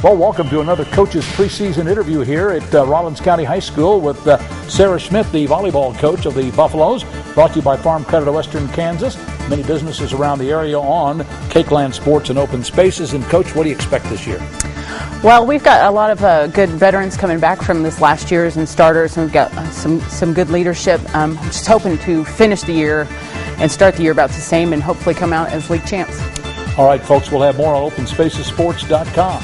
Well, welcome to another coach's preseason interview here at Rawlins County High School with Sarah Schmidt, the volleyball coach of the Buffaloes, brought to you by Farm Credit of Western Kansas. Many businesses around the area on Cakeland Sports and Open Spaces. And Coach, what do you expect this year? Well, we've got a lot of good veterans coming back from this last year's and starters, and we've got some good leadership. I'm just hoping to finish the year and start the year about the same and hopefully come out as league champs. All right, folks, we'll have more on OpenSpacesSports.com.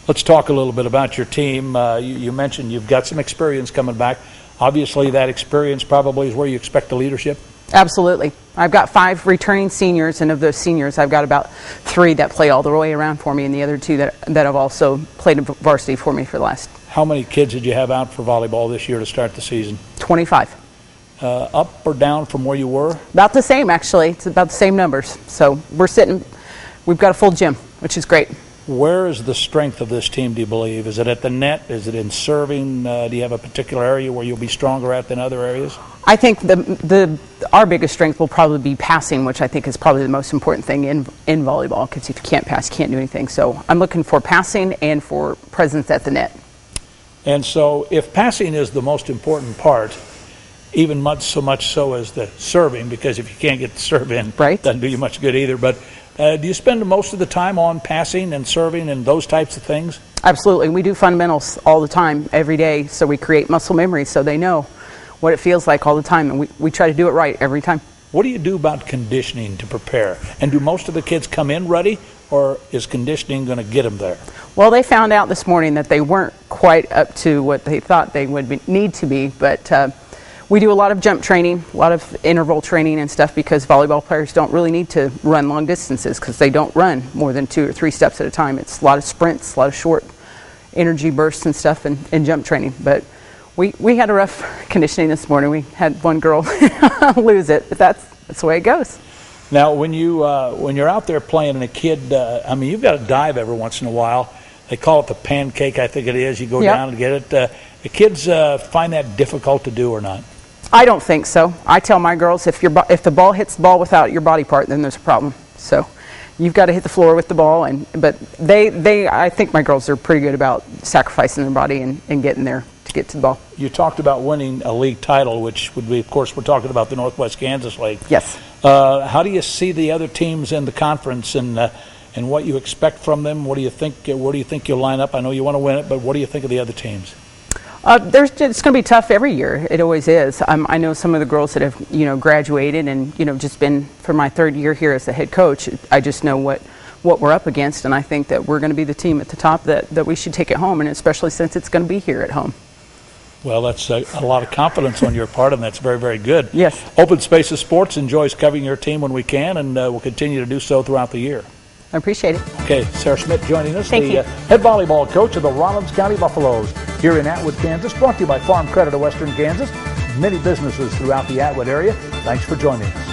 Let's talk a little bit about your team. You mentioned you've got some experience coming back. Obviously, that experience probably is where you expect the leadership. Absolutely. I've got 5 returning seniors, and of those seniors, I've got about 3 that play all the way around for me, and the other 2 that have also played in varsity for me for the last. How many kids did you have out for volleyball this year to start the season? 25. Up or down from where you were? About the same, actually. It's about the same numbers. So we've got a full gym, which is great. Where is the strength of this team, do you believe? Is it at the net? Is it in serving? Do you have a particular area where you'll be stronger at than other areas? I think our biggest strength will probably be passing, which I think is probably the most important thing in volleyball, because if you can't pass, you can't do anything. So I'm looking for passing and for presence at the net. And so if passing is the most important part, even so much so as the serving, because if you can't get the serve in, right, it doesn't do you much good either. But do you spend most of the time on passing and serving and those types of things? Absolutely. We do fundamentals all the time, every day, so we create muscle memory so they know what it feels like all the time, and we try to do it right every time. What do you do about conditioning to prepare? And do most of the kids come in ready, or is conditioning going to get them there? Well, they found out this morning that they weren't quite up to what they thought they would need to be, but we do a lot of jump training, a lot of interval training and stuff, because volleyball players don't really need to run long distances because they don't run more than 2 or 3 steps at a time. It's a lot of sprints, a lot of short energy bursts and stuff and jump training. But we had a rough conditioning this morning. We had one girl lose it, but that's the way it goes. Now, when you're out there playing and a kid, you've got to dive every once in a while. They call it the pancake, I think it is. You go down and get it. The kids find that difficult to do or not? I don't think so. I tell my girls, if the ball hits the ball without your body part, then there's a problem. So you've got to hit the floor with the ball. But I think my girls are pretty good about sacrificing their body and getting there to get to the ball. You talked about winning a league title, which would be, of course, we're talking about the Northwest Kansas League. Yes. How do you see the other teams in the conference and what you expect from them? What do you think? Where do you think you'll line up? I know you want to win it, but what do you think of the other teams? It's going to be tough every year. It always is. I know some of the girls that have graduated and just been for my 3rd year here as the head coach. I just know what we're up against, and I think that we're going to be the team at the top that we should take it home, and especially since it's going to be here at home. Well, that's a lot of confidence on your part, and that's very, very good. Yes. Open Spaces Sports enjoys covering your team when we can, and we'll continue to do so throughout the year. I appreciate it. Okay, Sarah Schmidt joining us, Thank you. Head volleyball coach of the Rawlins County Buffaloes here in Atwood, Kansas, brought to you by Farm Credit of Western Kansas. Many businesses throughout the Atwood area. Thanks for joining us.